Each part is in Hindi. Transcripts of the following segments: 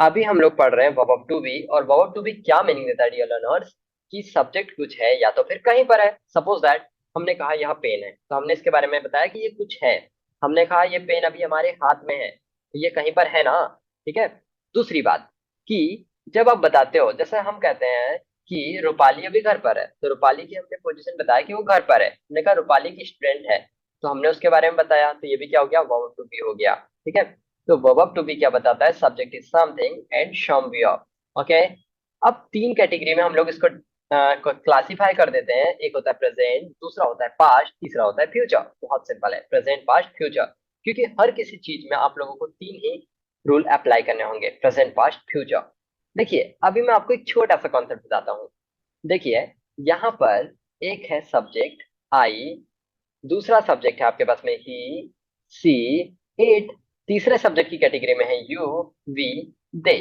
अभी हम लोग पढ़ रहे हैं वर्ब टू बी। और वर्ब टू बी क्या मीनिंग देता है डियर लर्नर्स? कि सब्जेक्ट कुछ है या तो फिर कहीं पर है। सपोज दैट हमने कहा यह पेन है, तो हमने इसके बारे में बताया कि ये कुछ है। हमने कहा ये पेन अभी हमारे हाथ में है, तो ये कहीं पर है ना। ठीक है। दूसरी बात कि जब आप बताते हो, जैसे हम कहते हैं कि रूपाली अभी घर पर है, तो रूपाली की हमने पोजीशन बताया कि वो घर पर है। हमने कहा रूपाली की स्टूडेंट है, तो हमने उसके बारे में बताया, तो ये भी क्या हो गया, वर्ब टू बी हो गया। ठीक है। तो वर्ब टू बी क्या बताता है? सब्जेक्ट इज समथिंग एंड शम बी ऑफ। ओके। अब तीन कैटेगरी में हम लोग इसको क्लासिफाई कर देते हैं। एक होता है प्रेजेंट, दूसरा होता है पास्ट, तीसरा होता है फ्यूचर। बहुत सिंपल है, प्रेजेंट पास्ट फ्यूचर। क्योंकि हर किसी चीज में आप लोगों को तीन ही रूल अप्लाई करने होंगे, प्रेजेंट पास्ट फ्यूचर। देखिए अभी मैं आपको एक छोटा सा कॉन्सेप्ट बताता हूँ। देखिए यहाँ पर एक है सब्जेक्ट आई, दूसरा सब्जेक्ट है आपके पास में ही, सी, इट, तीसरे सब्जेक्ट की कैटेगरी में है यू, वी, दे।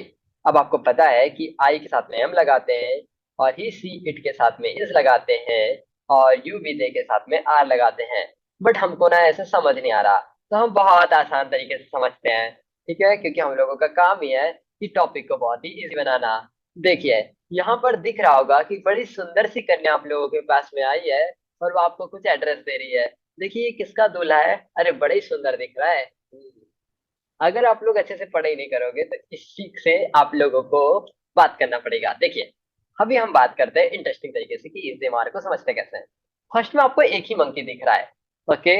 अब आपको पता है कि आई के साथ में एम लगाते हैं, और ही सी इट के साथ में इज लगाते हैं, और यू वी दे के साथ में आर लगाते हैं। बट हमको ना ऐसे समझ नहीं आ रहा, तो हम बहुत आसान तरीके से समझते हैं। ठीक है, क्योंकि हम लोगों का काम ही है कि टॉपिक को बहुत ही इजी बनाना। देखिए यहाँ पर दिख रहा होगा कि बड़ी सुंदर सी कन्या आप लोगों के पास में आई है, और वो आपको कुछ एड्रेस दे रही है। देखिए ये किसका दूल्हा है? अरे बड़ा ही सुंदर दिख रहा है। अगर आप लोग अच्छे से पढ़ाई नहीं करोगे तो इस चीज से आप लोगों को बात करना पड़ेगा। देखिए अभी हम बात करते हैं इंटरेस्टिंग तरीके से कि इस बीमारी को समझते कैसे हैं। फर्स्ट में आपको एक ही मंकी दिख रहा है। ओके,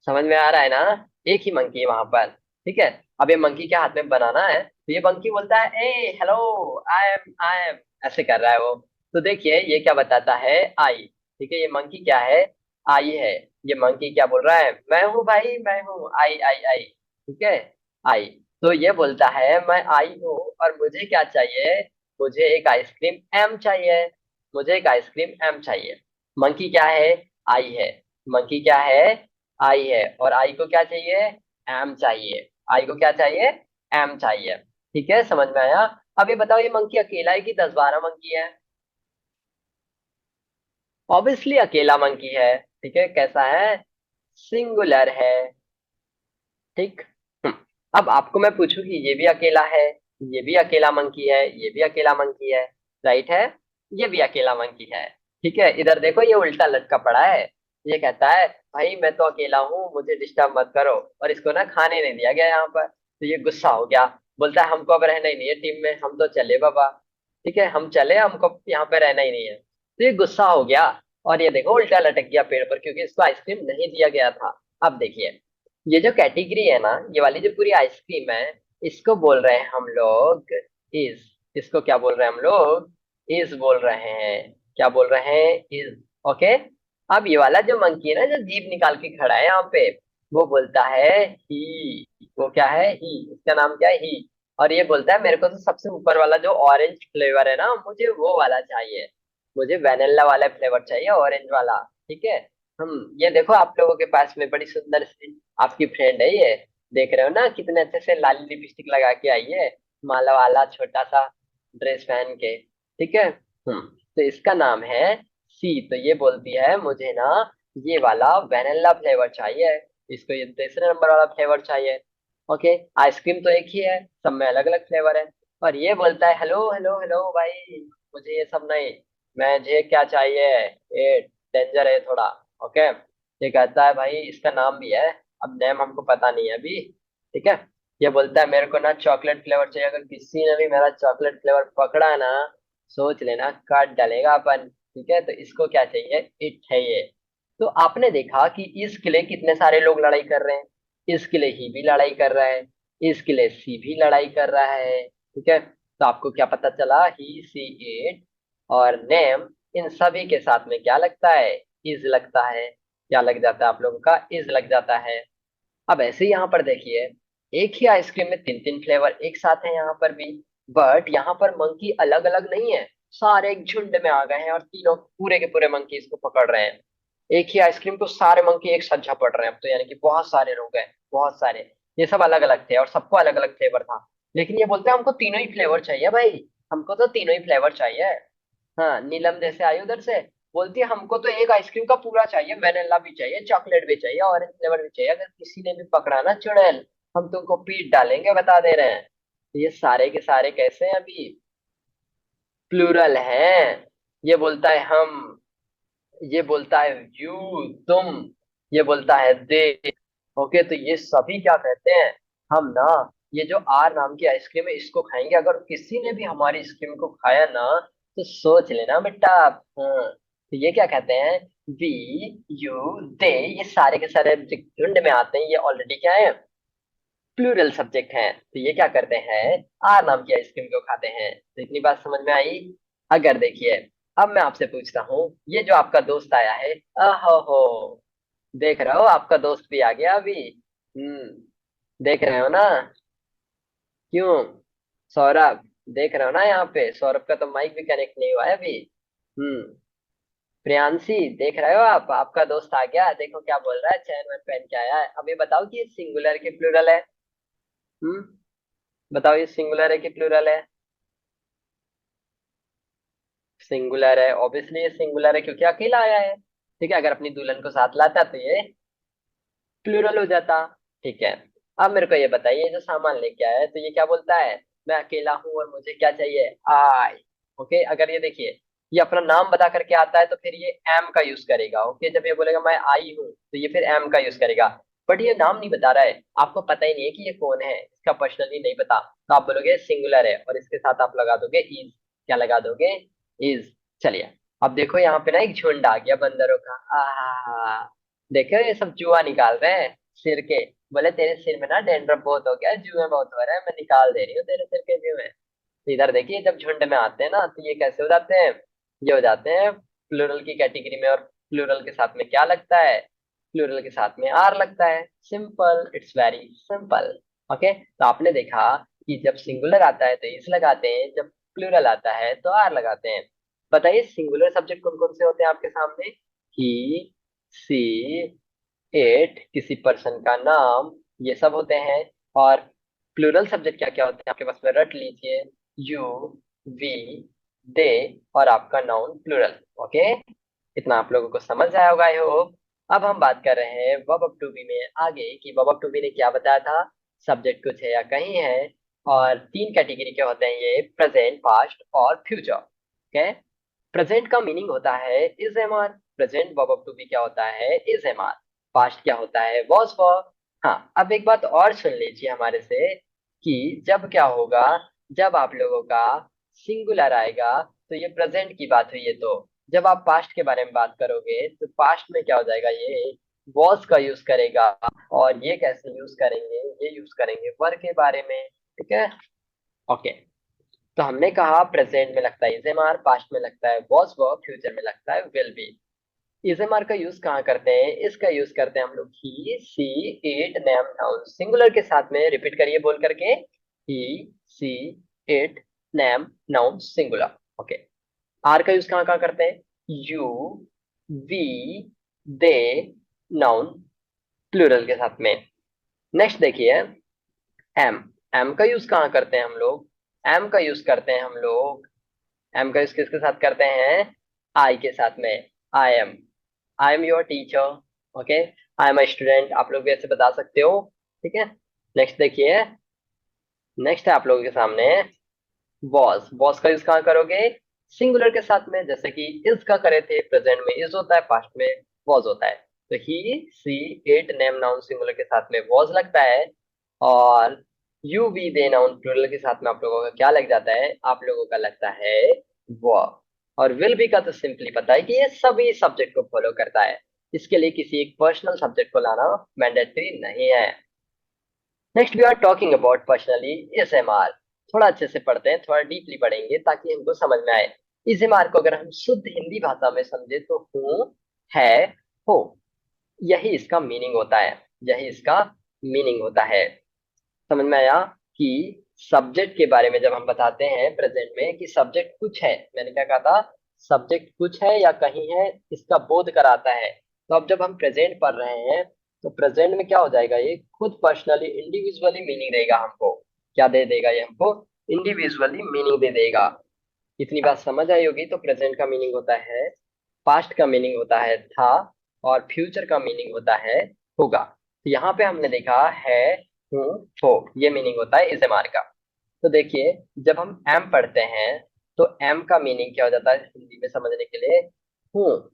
समझ में आ रहा है ना? एक ही मंकी है वहां पर। ठीक है। अब ये मंकी के हाथ में बनाना है, तो ये मंकी बोलता है ए हेलो, आई एम, ऐसे कर रहा है वो। तो देखिए ये क्या बताता है? आई। ठीक है, ये मंकी क्या है? आई है। ये मंकी क्या बोल रहा है? मैं हूँ भाई, मैं हूँ, आई आई आई। ठीक है, आई। तो ये बोलता है मैं आई हूँ, और मुझे क्या चाहिए? मुझे एक आइसक्रीम एम चाहिए। मुझे एक आइसक्रीम एम चाहिए। मंकी क्या है? आई है। मंकी क्या है? आई है। और आई को क्या चाहिए? एम चाहिए। आई को क्या चाहिए? एम चाहिए। ठीक है, समझ में आया? अब ये बताओ, ये मंकी अकेला है कि 10-12 मंकी है? ऑब्वियसली अकेला मंकी है। ठीक है, कैसा है? सिंगुलर है। ठीक। हम्म। अब आपको मैं पूछूं कि ये भी अकेला है, ये भी अकेला मंकी है, ये भी अकेला मंकी है, राइट है? ये भी अकेला मंकी है। ठीक है, इधर देखो ये उल्टा लटका पड़ा है। ये कहता है भाई मैं तो अकेला हूँ, मुझे डिस्टर्ब मत करो, और इसको ना खाने नहीं दिया गया यहाँ पर, तो ये गुस्सा हो गया। बोलता है हमको अब रहना ही नहीं है टीम में, हम तो चले बाबा। ठीक है, हम चले, हमको यहाँ पे रहना ही नहीं है। तो ये गुस्सा हो गया, और ये देखो उल्टा लटक गया पेड़ पर, क्योंकि इसको आइसक्रीम नहीं दिया गया था। अब देखिए ये जो कैटेगरी है ना, ये वाली जो पूरी आइसक्रीम है, इसको बोल रहे हैं हम लोग इज। इसको क्या बोल रहे हैं हम लोग? इज बोल रहे हैं। क्या बोल रहे हैं? इज। ओके। अब ये वाला जो मंकी है ना, जो जीभ निकाल के खड़ा है यहाँ पे, वो बोलता है ही। वो क्या है? ही। इसका नाम क्या है? ही। और ये बोलता है मेरे को तो सबसे ऊपर वाला जो ऑरेंज फ्लेवर है ना, मुझे वो वाला चाहिए। मुझे वेनिला वाला फ्लेवर चाहिए, ऑरेंज वाला। ठीक है। ये देखो आप लोगों के पास में बड़ी सुंदर सी आपकी फ्रेंड है ये। देख रहे हो ना कितने अच्छे से लाली लिपस्टिक लगा के आई है, माला वाला छोटा सा ड्रेस पहन के। ठीक है। तो इसका नाम है सी। तो ये बोलती है मुझे ना ये वाला वेनिला फ्लेवर चाहिए, इसको ये तीसरे नंबर वाला फ्लेवर चाहिए। ओके। आइसक्रीम तो एक ही है, सब में अलग अलग फ्लेवर है। और ये बोलता है हेलो हेलो हेलो भाई, मुझे ये सब नहीं, मुझे क्या चाहिए? ये डेंजर है थोड़ा। ओके। ये कहता है भाई इसका नाम भी है, अब नेम हमको पता नहीं है अभी। ठीक है। ये बोलता है मेरे को ना चॉकलेट फ्लेवर चाहिए, अगर किसी ने भी मेरा चॉकलेट फ्लेवर पकड़ा ना, सोच लेना काट डालेगा अपन। ठीक है, तो इसको क्या चाहिए? इट है ये। तो आपने देखा कि इसके लिए कितने सारे लोग लड़ाई कर रहे हैं। इसके लिए ही भी लड़ाई कर रहा है, इसके लिए सी भी लड़ाई कर रहा है। ठीक है। तो आपको क्या पता चला? ही, सी, इट और नेम, इन सभी के साथ में क्या लगता है? इज लगता है। क्या लग जाता है आप लोगों का? इज लग जाता है। अब ऐसे ही यहाँ पर देखिए, एक ही आइसक्रीम में तीन तीन फ्लेवर एक साथ है यहाँ पर भी। बट यहाँ पर मंकी अलग अलग नहीं है, सारे एक झुंड में आ गए हैं, और तीनों पूरे के पूरे मंकी इसको पकड़ रहे हैं। एक ही आइसक्रीम को सारे मंकी एक साथ झपट रहे हैं अब तो, यानी कि बहुत सारे लोग हैं, बहुत सारे। ये सब अलग अलग थे और सबको अलग अलग फ्लेवर था। लेकिन ये बोलते हैं हमको तीनों ही फ्लेवर चाहिए भाई, हमको तो तीनों ही फ्लेवर चाहिए। हाँ, नीलम जैसे आई उधर से, बोलती है हमको तो एक आइसक्रीम का पूरा चाहिए, वेनिला भी चाहिए, चॉकलेट भी चाहिए, ऑरेंज फ्लेवर भी चाहिए। अगर किसी ने भी पकड़ा ना चुड़ैल, हम तुमको पीट डालेंगे, बता दे रहे हैं। तो ये सारे के सारे कैसे हैं अभी, प्लूरल हैं। ये बोलता है हम, ये बोलता है यू, तुम, ये बोलता है दे। ओके, तो ये सभी क्या कहते हैं, हम ना। ये जो आर नाम की आइसक्रीम है इसको खाएंगे, अगर किसी ने भी हमारी आइसक्रीम को खाया ना तो सोच लेना बेटा आप। हाँ, तो ये क्या कहते हैं, वी, यू, दे, ये सारे के सारे झुंड में आते हैं, ये ऑलरेडी क्या है, प्लूरल सब्जेक्ट हैं। तो ये क्या करते हैं, आर नाम की आइसक्रीम को खाते हैं। तो इतनी बात समझ में आई। अगर देखिए, अब मैं आपसे पूछता हूँ, ये जो आपका दोस्त आया है, हो, देख रहे हो आपका दोस्त भी आ गया अभी। देख रहे हो ना, क्यों, सौरभ, देख रहे हो ना, यहाँ पे सौरभ का तो माइक भी कनेक्ट नहीं हुआ है अभी। हम्म प्रियांशी, देख रहे हो आप, आपका दोस्त आ गया, देखो क्या बोल रहा है, चैन वैन पहन के आया है। अब ये बताओ कि ये सिंगुलर की प्लूरल है। हम्म बताओ ये सिंगुलर है कि प्लूरल है। सिंगुलर है, ऑब्वियसली ये सिंगुलर है क्योंकि अकेला आया है। ठीक है, अगर अपनी दुल्हन को साथ लाता तो ये प्लूरल हो जाता। ठीक है, अब मेरे को ये बताइए, जो सामान लेके आया है तो ये क्या बोलता है, मैं अकेला हूं और मुझे क्या चाहिए, आई। ओके, अगर ये देखिए, ये अपना नाम बता करके आता है तो फिर ये एम का यूज करेगा। ओके, जब ये बोलेगा मैं आई हूँ तो ये फिर एम का यूज करेगा। बट ये नाम नहीं बता रहा है, आपको पता ही नहीं है कि ये कौन है, इसका पर्सनली नहीं पता, तो आप बोलोगे सिंगुलर है और इसके साथ आप लगा दोगे इज। क्या लगा दोगे, इज। चलिए, अब देखो यहाँ पे ना एक झुंड आ गया बंदरों का। देखो ये सब जुआ निकाल रहे हैं सिर के। बोले तेरे सिर में ना डेंड्रफ बहुत हो गया, जुए बहुत हो रहे हैं, मैं निकाल दे रही हूँ तेरे सिर के जुए। तो इधर देखिए, जब झुंड में आते हैं ना तो ये कैसे हो जाते हैं, ये हो जाते हैं प्लूरल की कैटेगरी में। और प्लूरल के साथ में क्या लगता है, प्लूरल के साथ में आर लगता है। Simple, it's very simple. Okay, तो आपने देखा कि जब सिंगुलर आता है तो इस लगाते हैं, जब प्लूरल आता है तो आर लगाते हैं। बताइए सिंगुलर सब्जेक्ट कौन कौन से होते हैं आपके सामने, ही, सी, एट, किसी पर्सन का नाम, ये सब होते हैं। और प्लूरल सब्जेक्ट क्या क्या होते हैं आपके पास में, रट लीजिए, यू, वी, दे, और आपका नाउन प्लूरल। ओके, इतना आप लोगों को समझ आया होगा आई होप। अब हम बात कर रहे हैं वर्ब ऑफ टू बी में आगे, कि वर्ब ऑफ टू बी ने क्या बताया था, सब्जेक्ट कुछ है या कहीं है। और तीन कैटेगरी के होते हैं ये, प्रेजेंट, पास्ट और फ्यूचर। ओके, प्रेजेंट का मीनिंग होता है is am are, present verb of to be क्या होता है, इज एम आर। पास्ट क्या होता है, वॉज वर। हाँ, अब एक बात और सुन लीजिए हमारे से, कि जब क्या होगा, जब आप लोगों का सिंगुलर आएगा तो ये प्रेजेंट की बात हुई है, तो जब आप पास्ट के बारे में बात करोगे तो पास्ट में क्या हो जाएगा, ये वॉज का यूज करेगा। और ये कैसे यूज करेंगे, ये यूज करेंगे वर के बारे में। ठीक है, ओके। तो हमने कहा प्रेजेंट में लगता है इजेमार, पास्ट में लगता है वॉज वर्ब, फ्यूचर में लगता है विल बी। इजेमार का यूज कहाँ करते हैं, इसका यूज करते हैं हम लोग he, she, it, name, noun. Singular के साथ में रिपीट करिए बोल करके, he, she, it, name, noun, singular. Okay, are का यूज कहाँ कहाँ करते हैं, you, we, they, noun, plural के साथ में। नेक्स्ट देखिए, एम। एम का यूज कहाँ करते हैं हम लोग, एम का यूज करते हैं हम लोग, एम का यूज किसके साथ करते हैं, आई के साथ में। I am your teacher. Okay, I am a student, आप लोग भी ऐसे बता सकते हो। ठीक है, नेक्स्ट देखिए, नेक्स्ट है आप लोगों के सामने वॉज। वॉज का यूज कहाँ करोगे, सिंगुलर के साथ में, जैसे कि इज का करे थे, प्रेजेंट में इज होता है, पास्ट में वॉज होता है। तो he, she, it, name, noun, singular के साथ में वॉज लगता है। और you, we, they, noun, plural के साथ में आप लोगों का क्या लग जाता है, आप लोगों का लगता है वो। और विल बी का तो सिंपली पता है कि ये सभी सब्जेक्ट को फॉलो करता है, इसके लिए किसी एक पर्सनल सब्जेक्ट को लाना मैंडेटरी नहीं है। Next we are talking about personally SMR. थोड़ा अच्छे से पढ़ते हैं, थोड़ा डीपली पढ़ेंगे ताकि हमको समझ में आए। एसएमआर को अगर हम शुद्ध हिंदी भाषा में समझे तो हूँ, है, हो, यही इसका मीनिंग होता है, यही इसका मीनिंग होता है। समझ में आया कि सब्जेक्ट के बारे में जब हम बताते हैं प्रेजेंट में कि सब्जेक्ट कुछ है, मैंने क्या कहा था, सब्जेक्ट कुछ है या कहीं है, इसका बोध कराता है। तो अब जब हम प्रेजेंट पढ़ रहे हैं तो प्रेजेंट में क्या हो जाएगा, ये खुद पर्सनली इंडिविजुअली मीनिंग देगा हमको। क्या दे देगा ये हमको, इंडिविजुअली मीनिंग दे देगा। इतनी बात समझ आई होगी। तो प्रेजेंट का मीनिंग होता है, पास्ट का मीनिंग होता है था, और फ्यूचर का मीनिंग होता है होगा। तो यहाँ पे हमने देखा है, हूँ, हो, ये मीनिंग होता है इस एम आर का। तो देखिए, जब हम एम पढ़ते हैं तो एम का मीनिंग क्या हो जाता है हिंदी में समझने के लिए? हूँ।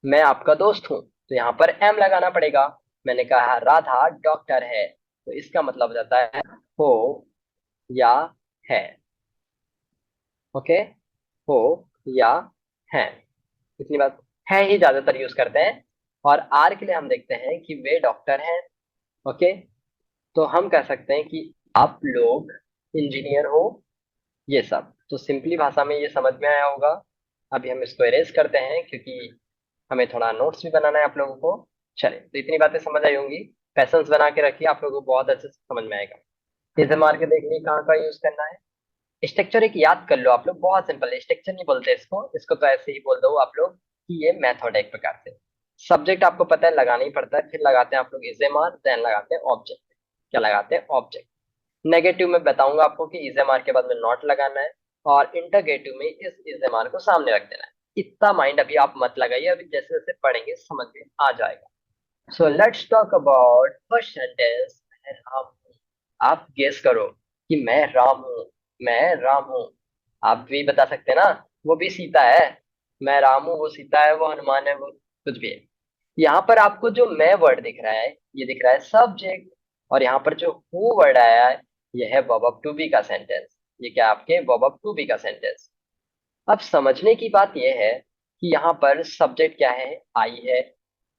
मैं आपका दोस्त हूँ, तो यहाँ पर एम लगाना पड़ेगा। मैंने कहा राधा डॉक्टर है, तो इसका मतलब हो जाता है हो या है। ओके, हो या है, इतनी बात। है ही ज्यादातर यूज करते हैं। और आर के लिए हम देखते हैं कि वे डॉक्टर हैं। ओके, तो हम कह सकते हैं कि आप लोग इंजीनियर हो, ये सब। तो सिंपली भाषा में ये समझ में आया होगा। अभी हम इसको इरेज करते हैं क्योंकि हमें थोड़ा नोट्स भी बनाना है आप लोगों को। चलिए, तो इतनी बातें समझ आई होंगी। पैसेंस बना के रखिए, आप लोगों को बहुत अच्छे से समझ में आएगा। इसे मार के देखिए कहाँ का यूज करना है। स्ट्रक्चर एक याद कर लो आप लोग, बहुत सिंपल है। स्ट्रक्चर नहीं बोलते इसको, इसको तो ऐसे ही बोल दो आप लोग कि ये मेथड है एक प्रकार से। सब्जेक्ट आपको पता है लगाना ही पड़ता है, फिर लगाते हैं आप लोग इज एम आर, देन लगाते हैं ऑब्जेक्ट। क्या लगाते हैं? ऑब्जेक्ट। नेगेटिव में बताऊंगा आपको कि इज एम आर के बाद में नॉट लगाना है, और इंटरगेटिव में इस एम आर को सामने रख देना है। इतना माइंड अभी आप मत लगाइए, अभी जैसे जैसे पढ़ेंगे समझ में आ जाएगा। So let's talk about first sentence, मैं राम हूँ। आप गेस करो कि मैं राम हूँ। मैं राम हूँ। आप भी बता सकते हैं ना, वो भी सीता है। मैं राम हूँ, वो सीता है, वो हनुमान है, वो कुछ भी है। यहाँ पर आपको जो मैं वर्ड दिख रहा है, ये दिख रहा है सब्जेक्ट। और यहाँ पर जो हु वर्ड आया है, ये है वर्ब ऑफ टू बी का सेंटेंस। ये क्या आपके वर्ब ऑफ टू बी का सेंटेंस। अब समझने की बात यह है कि यहाँ पर सब्जेक्ट क्या है? आई है।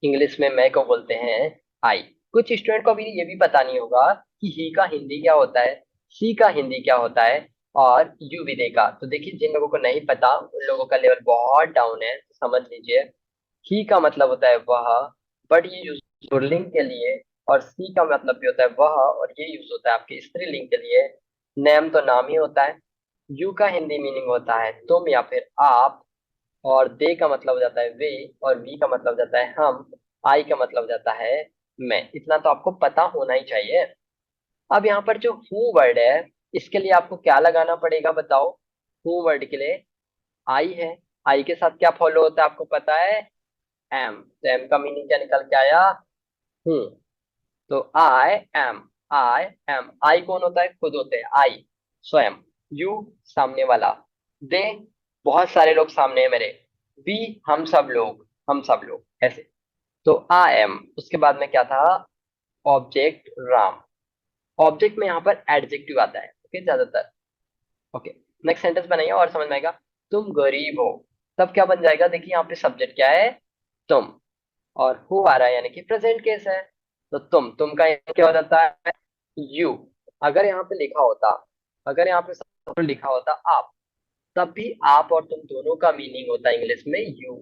इंग्लिश में मैं को बोलते हैं आई। कुछ स्टूडेंट को अभी ये भी पता नहीं होगा कि ही का हिंदी क्या होता है, सी का हिंदी क्या होता है, और यू विदे का। तो देखिए, जिन लोगों को नहीं पता उन लोगों का लेवल बहुत डाउन है, तो समझ लीजिए। ही का मतलब होता है वह, बट ये यूज पुल्लिंग के लिए। और सी का मतलब भी होता है वह, और ये यूज होता है आपके स्त्रीलिंग के लिए। नेम तो नाम ही होता है। यू का हिंदी मीनिंग होता है तुम या फिर आप। और दे का मतलब हो जाता है वे। और वी का मतलब हो जाता है हम। आई का मतलब हो जाता है मैं। इतना तो आपको पता होना ही चाहिए। अब यहाँ पर जो हु वर्ड है, इसके लिए आपको क्या लगाना पड़ेगा बताओ? हु वर्ड के लिए आई है। आई के साथ क्या फॉलो होता है आपको पता है? एम। तो एम का मीनिंग क्या निकल के आया? हूँ। तो आई एम। I am. आई कौन होता है? खुद होते हैं आई, स्वयं। यू, सामने वाला। दे, बहुत सारे लोग सामने हैं मेरे। वी, हम सब लोग, हम सब लोग ऐसे। तो आई एम, उसके बाद में क्या था? ऑब्जेक्ट राम। ऑब्जेक्ट में यहाँ पर एडजेक्टिव आता है, ओके, ज्यादातर। ओके, नेक्स्ट सेंटेंस बनाइए और समझ में आएगा। तुम गरीब हो, तब क्या बन जाएगा? देखिए यहाँ पे सब्जेक्ट क्या है? तुम। और हु आ रहा है, यानी कि प्रेजेंट केस है। तो तुम का यहाँ क्या हो जाता है? यू। अगर यहाँ पे लिखा होता, अगर यहाँ पे सब लिखा होता आप, तब भी आप और तुम दोनों का मीनिंग होता है इंग्लिश में यू।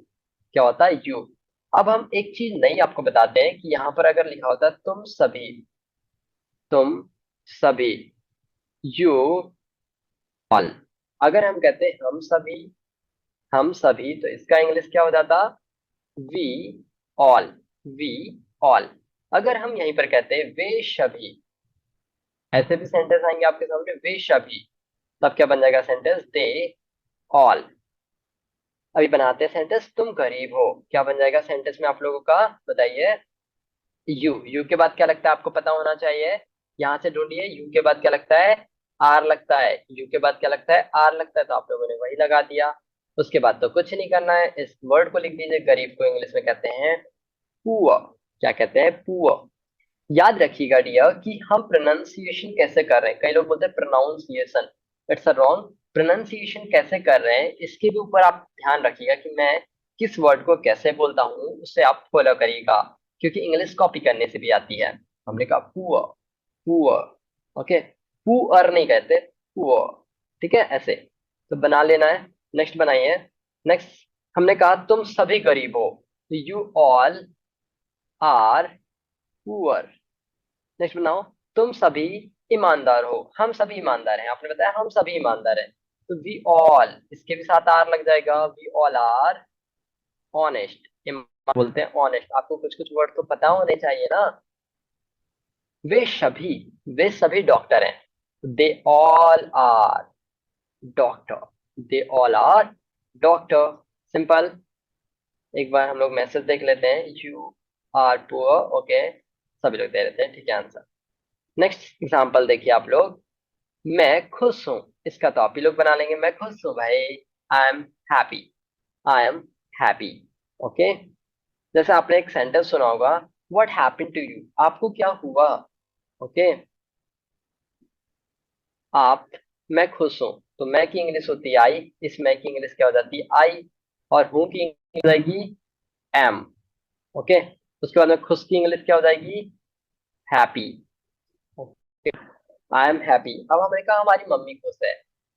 क्या होता है? यू। अब हम एक चीज नई आपको बताते हैं कि यहाँ पर अगर लिखा होता तुम सभी, तुम सभी, यू ऑल। अगर हम कहते हैं हम सभी, हम सभी, तो इसका इंग्लिश क्या हो जाता? We all. We all. अगर हम यहीं पर कहते हैं वे सभी, ऐसे भी सेंटेंस आएंगे आपके सामने, वे सभी, तब क्या बन जाएगा सेंटेंस? They all. अभी बनाते हैं सेंटेंस, तुम गरीब हो, क्या बन जाएगा सेंटेंस में आप लोगों का? बताइए। यू। यू के बाद क्या लगता है आपको पता होना चाहिए? यहां से ढूंढिए, यू के बाद क्या लगता है? आर लगता है। यू के बाद क्या लगता है? आर लगता है, तो आप लोगों ने वही लगा दिया। उसके बाद तो कुछ नहीं करना है, इस वर्ड को लिख दीजिए। गरीब को इंग्लिश में कहते हैं पुअर। क्या कहते हैं? पुअर। याद रखिएगा डियर कि हम प्रोनाउंसिएशन कैसे कर रहे हैं। कई लोग बोलते हैं pronunciation, it's a wrong. Pronunciation कैसे कर रहे हैं इसके भी ऊपर आप ध्यान रखिएगा कि मैं किस वर्ड को कैसे बोलता हूँ, उससे आप फॉलो करिएगा। क्योंकि इंग्लिश कॉपी करने से भी आती है। हमने कहा पुअर, पुअर। ओके, पुअर नहीं कहते, पुअर। ठीक है, ऐसे। तो बना लेना है। नेक्स्ट बनाइए। नेक्स्ट, हमने कहा तुम सभी गरीब हो, तो you all are poor. Next बनाओ। तुम सभी ईमानदार हो, हम सभी ईमानदार हैं। आपने बताया हम सभी ईमानदार हैं, तो वी ऑल, इसके भी साथ आर लग जाएगा। We all are honest. बोलते हैं ऑनेस्ट। आपको कुछ कुछ वर्ड तो पता होने चाहिए ना। वे सभी, वे सभी डॉक्टर हैं। They all are doctor. They all are doctor. Simple. एक बार हम लोग मैसेज देख लेते हैं। यू आर पुअर, ओके, सभी लोग दे देते हैं, ठीक है आंसर। नेक्स्ट एग्जाम्पल देखिए आप लोग। मैं खुश हूँ, इसका तो आप ही लोग बना लेंगे। मैं खुश हूँ भाई, I am happy, I am happy. Okay, जैसे आपने एक सेंटेंस सुना होगा, व्हाट हैपेंड टू यू, आपको क्या हुआ। ओके, आप, मैं खुश हूं, तो मैं की इंग्लिश होती है आई, इस मैं की इंग्लिश क्या हो जाती है आई, और हूं की इंग्लिश हो जाएगी एम। ओके, उसके बाद में खुश की इंग्लिश क्या हो जाएगी, हैप्पी। I am happy. अब हमने कहा हमारी मम्मी खुश है,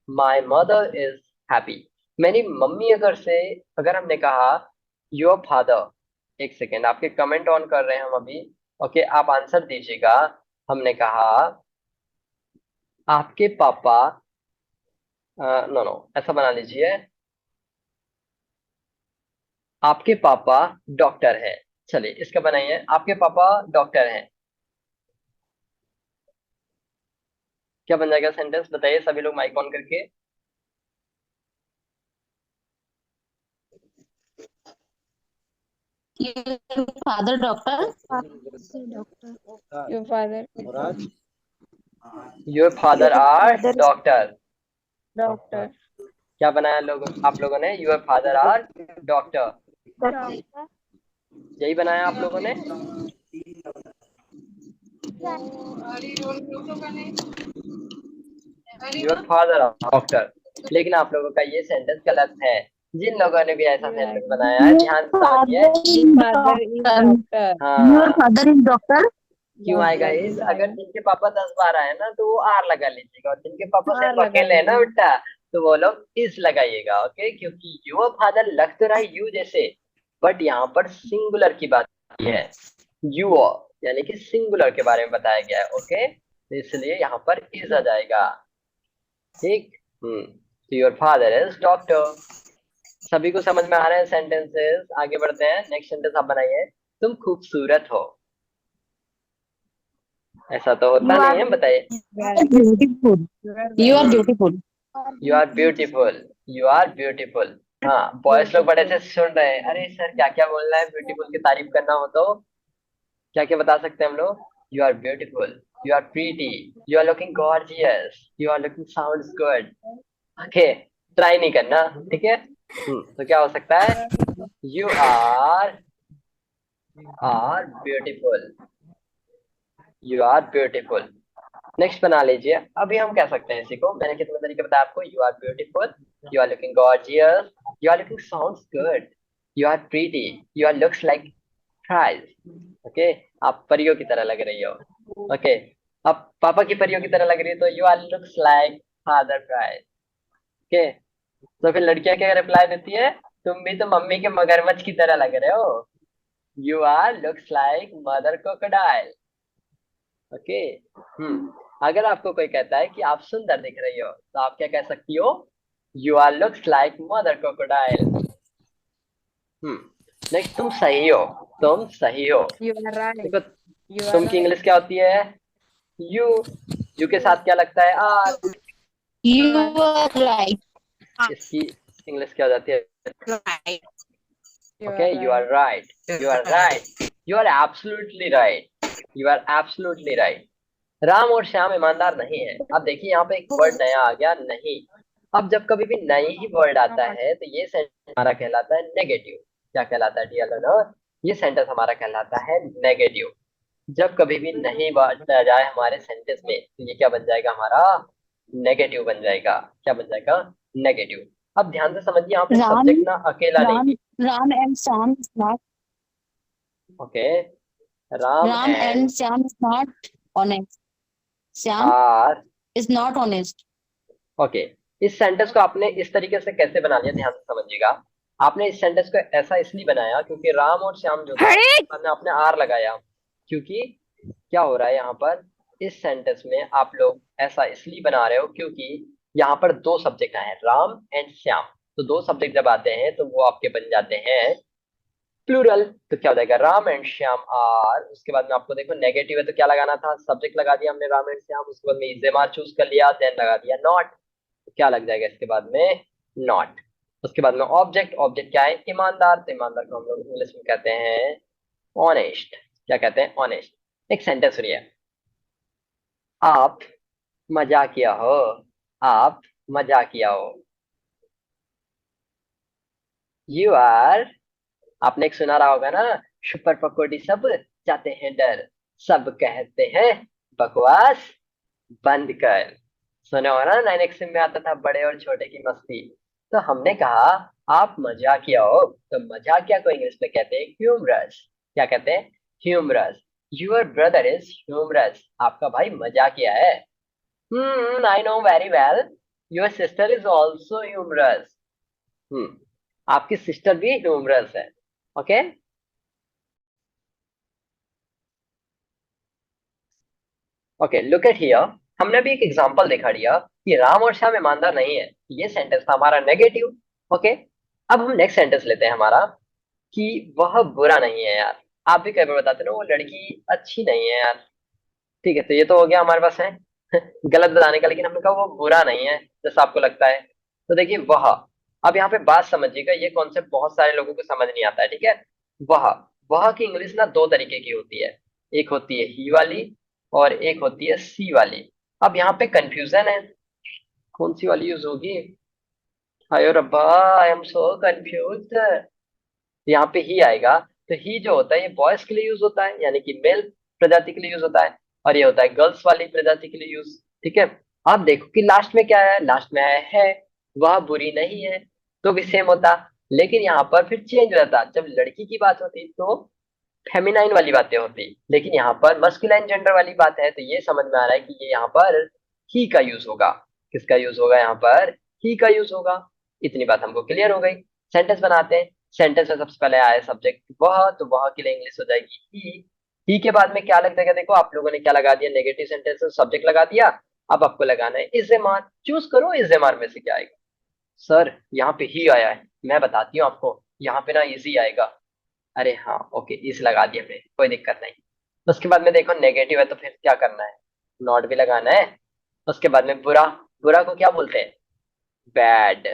माई मदर इज हैप्पी। मेरी मम्मी अगर हमने कहा योर फादर, एक सेकेंड आपके कमेंट ऑन कर रहे हैं हम अभी। ओके, आप आंसर दीजिएगा। हमने कहा आपके पापा, नो नो, ऐसा बना लीजिए, आपके पापा डॉक्टर हैं। चलिए इसका बनाइए, आपके पापा डॉक्टर हैं, क्या बन जाएगा सेंटेंस, बताइए सभी लोग माइक ऑन करके। Your father doctor? Your father your father your are father is doctor. doctor. क्या बनाया लोग, आप लोगों ने, योर फादर आर डॉक्टर, यही बनाया आप लोगों ने। योर फादर आर डॉक्टर, लेकिन आप लोगों का ये सेंटेंस गलत है। जिन लोगों ने भी ऐसा Your सेंटेंस बनाया है, ध्यान से समझिए। father is doctor. Your हाँ, father is doctor? क्यों आएगा Doctor इस, is अगर जिनके पापा 10 बार आए ना तो वो आर लगा लीजिएगा, और जिनके पापा आर सिर्फ लगा अकेले है ना लीजिए। बेटा, तो वो लोग इस लगाइएगा। ओके, क्योंकि योर फादर लग तो रहा है यू जैसे, बट यहाँ पर सिंगुलर की बात की है, यू, यानी कि सिंगुलर के बारे में बताया गया है। ओके, तो इसलिए यहाँ पर इज आ जाएगा। ठीक, तो योर फादर इज डॉक्टर। सभी को समझ में आ रहे हैं सेंटेंसेस, आगे बढ़ते हैं। नेक्स्ट सेंटेंस आप बनाइए, तुम खूबसूरत हो। ऐसा तो होता You नहीं are है, बताइए। beautiful. You are hmm, beautiful. You are beautiful, you are beautiful. हाँ, बॉयज लोग बड़े से सुन रहे हैं, अरे सर क्या क्या बोलना है, ब्यूटीफुल की तारीफ करना हो तो क्या क्या बता सकते हैं हम लोग। You are beautiful, you are pretty, you are looking gorgeous, you are looking sounds good. Okay, try नहीं करना, ठीक है। तो क्या हो सकता है, you are beautiful, you are beautiful. Next बना लीजिए। अभी हम कह सकते हैं इसी को, मैंने कितने तरीके बताया आपको, you are beautiful, you are looking gorgeous, you are looking sounds good, you are pretty, you are looks like prize. Okay, आप परियों की तरह लग रही हो। ओके, अब पापा की परियों की तरह लग रही है तो you are looks like father prize. Okay, तो फिर लड़कियां क्या रिप्लाई देती है, तुम भी तो मम्मी के मगरमच्छ की तरह लग रहे हो, you are looks like mother crocodile. Okay, अगर आपको कोई कहता है कि आप सुंदर दिख रही हो, तो आप क्या कह सकती हो, you are looks like mother crocodile. Next, तुम सही हो, तुम सही हो। You are right. देखो, You are तुम की right. इंग्लिश क्या होती है, यू, यू के साथ क्या लगता है, आर, You are right. इसकी इंग्लिश क्या हो जाती है, Right. You okay, are you are right. Right, you are right, you are absolutely right, you are absolutely right. Ram और श्याम ईमानदार नहीं है। अब देखिए यहाँ पे एक वर्ड नया आ गया, नहीं। अब जब कभी भी नई ही वर्ड आता है तो ये सेंटेंस हमारा कहलाता है नेगेटिव। क्या कहलाता है डियर लर्नर, ये सेंटेंस हमारा कहलाता है नेगेटिव। जब कभी भी नहीं वर्ड आ जाए हमारे सेंटेंस में तो ये क्या बन जाएगा हमारा, नेगेटिव बन जाएगा। क्या बन जाएगा, नेगेटिव। अब ध्यान से समझिए, यहाँ पे सब्जेक्ट Ram, ना अकेला नहीं। Ram and Sam is not. Okay, Ram Ram and and Sam is not honest. Sam are, is not honest. Okay, इस सेंटेंस को आपने इस तरीके से कैसे बना लिया, ध्यान से समझिएगा। आपने इस सेंटेंस को ऐसा इसलिए बनाया क्योंकि राम और श्याम जो था उसके बाद में आपने आर लगाया, क्योंकि क्या हो रहा है यहाँ पर, इस सेंटेंस में आप लोग ऐसा इसलिए बना रहे हो क्योंकि यहाँ पर दो सब्जेक्ट आए हैं, राम एंड श्याम। तो दो सब्जेक्ट जब आते हैं तो वो आपके बन जाते हैं प्लूरल। तो क्या हो जाएगा, राम एंड श्याम आर, उसके बाद में आपको देखो नेगेटिव है तो क्या लगाना था, सब्जेक्ट लगा दिया हमने राम एंड श्याम, उसके बाद में इजेमार चूज कर लिया, देन लगा दिया नॉट। तो क्या लग जाएगा इसके बाद में, नॉट। उसके बाद में ऑब्जेक्ट, ऑब्जेक्ट क्या है, ईमानदार, तो ईमानदार को हम लोग इंग्लिश में कहते हैं ऑनेस्ट। क्या कहते हैं, ऑनेस्ट। एक सेंटेंस सुनिए, आप मजाकिया हो, आप मजाकिया हो। यू आर, आपने एक सुना रहा होगा ना, सुपर पकोड़ी सब जाते हैं डर, सब कहते हैं बकवास बंद कर। सुना होगा ना, 9 XM में आता था बड़े और छोटे की मस्ती। तो हमने कहा आप मजाकिया हो, तो मजाकिया को इंग्लिश में कहते हैं ह्यूमरस। क्या कहते हैं? Humorous. Your brother is humorous, आपका भाई मजाकिया है। I know very well, your sister is also humorous. Hmm, आपकी सिस्टर भी ह्यूमरस है। Okay. Okay, look at here. हमने भी एक एग्जांपल देखा दिया कि राम और श्याम ईमानदार नहीं है। ये सेंटेंस था हमारा नेगेटिव। ओके। अब हम नेक्स्ट सेंटेंस लेते हैं हमारा, कि वह बुरा नहीं है यार। आप भी कई बार बताते ना वो लड़की अच्छी नहीं है यार। ठीक है, तो ये तो हो गया हमारे पास है गलत बताने का, लेकिन हमने कहा वो बुरा नहीं है जैसा आपको लगता है। तो देखिए वह, अब यहाँ पे बात समझिएगा, ये कॉन्सेप्ट बहुत सारे लोगों को समझ नहीं आता है। ठीक है। वह, वह की इंग्लिश ना दो तरीके की होती है। एक होती है ही वाली, और एक होती है सी वाली। अब यहाँ पे कंफ्यूजन है, कौन सी वाली यूज होगी। हाय रब्बा, आई एम सो कंफ्यूज। यहाँ पे ही आएगा। तो ही जो होता है ये बॉयज के लिए यूज होता है, यानी कि मेल प्रजाति के लिए यूज होता है। और ये होता है गर्ल्स वाली प्रजाति के लिए यूज। ठीक है। आप देखो कि लास्ट में क्या है, लास्ट में आया है वह बुरी नहीं है, तो भी सेम होता। लेकिन यहाँ पर फिर चेंज हो जाता, जब लड़की की बात होती तो फेमिनाइन वाली बातें होती, लेकिन यहाँ पर मस्कुलाइन जेंडर वाली बात है। तो ये समझ में आ रहा है कि ये यहाँ पर ही का यूज होगा। किसका यूज होगा यहाँ पर? ही का यूज होगा। इतनी बात हमको क्लियर हो गई। सेंटेंस बनाते हैं। सेंटेंस में सबसे पहले आया सब्जेक्ट वह, तो वह के लिए इंग्लिश हो जाएगी ही के बाद में क्या लग जाएगा? देखो आप लोगों ने क्या लगा दिया, नेगेटिव सेंटेंस में सब्जेक्ट लगा दिया। अब आपको लगाना है इज एम आर। चूज करो इज एम आर में से क्या आएगा। सर यहाँ पे ही आया है, मैं बताती हूँ आपको, यहाँ पे ना इजी आएगा। अरे हाँ, ओके, इस लगा दिया हमने, कोई दिक्कत नहीं। उसके बाद में देखो नेगेटिव है तो फिर क्या करना है, नॉट भी लगाना है। उसके बाद में बुरा, बुरा को क्या बोलते हैं? बैड।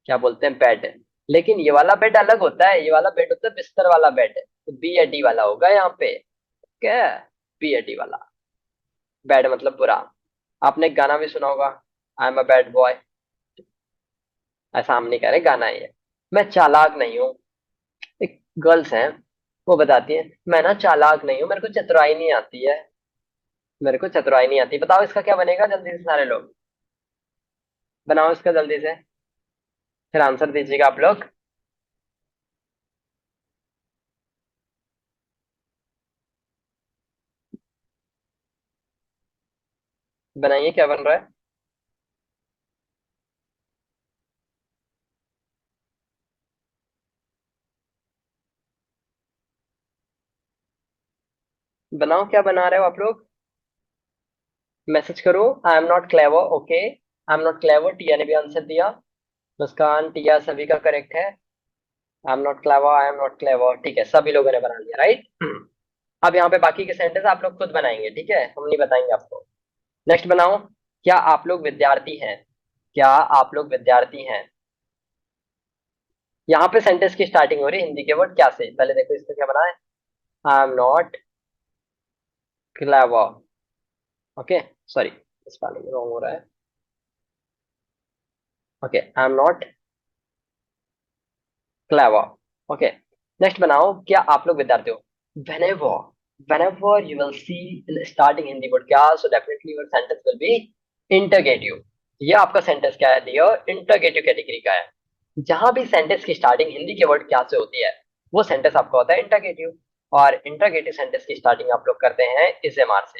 क्या बोलते हैं? बैड। लेकिन ये वाला बेड अलग होता है, ये वाला बेड होता है बिस्तर वाला बेड, तो बी या डी वाला होगा यहाँ पे। क्या? बी या डी वाला। बैड मतलब बुरा। आपने एक गाना भी सुना होगा, I am a bad boy. ऐसा हम नहीं कह रहे, गाना ही है। मैं चालाक नहीं हूँ। एक गर्ल्स हैं, वो बताती है मैं ना चालाक नहीं हूँ, मेरे को चतुराई नहीं आती है। मेरे को चतुराई नहीं आती। बताओ इसका क्या बनेगा जल्दी से सारे लोग, बनाओ इसका जल्दी से, फिर आंसर दीजिएगा आप लोग। बनाइए, क्या बन रहा है? बनाओ, क्या बना रहे हो आप लोग? मैसेज करो, I am not clever. Okay, I am not clever, Tiya ने भी आंसर दिया। मुस्कान, टिया, सभी का करेक्ट है। आई am not clever, I am not clever, ठीक है, सभी लोगों ने बना लिया, राइट। अब यहाँ पे बाकी के सेंटेंस आप लोग खुद बनाएंगे, ठीक है, हम नहीं बताएंगे आपको। नेक्स्ट बनाओ, क्या आप लोग विद्यार्थी हैं? क्या आप लोग विद्यार्थी हैं? यहाँ पे सेंटेंस की स्टार्टिंग हो रही है हिंदी के वर्ड क्या से, पहले देखो इसका क्या बना है, आई am not clever. Okay, sorry, spelling wrong हो रहा है। Okay, I am not clever. Okay, next बनाओ, क्या आप लोग विद्यार्थी हो? whenever whenever you will see in starting Hindi podcast, so definitely your sentence will be interrogative। ये आपका सेंटेंस क्या है डियर? इंटरगेटिव कैटेगरी का है। जहां भी सेंटेंस की स्टार्टिंग हिंदी के वर्ड क्या से होती है, वो सेंटेंस आपका होता है इंटरगेटिव। और इंटरगेटिव सेंटेंस की स्टार्टिंग आप लोग करते हैं इस एम आर से,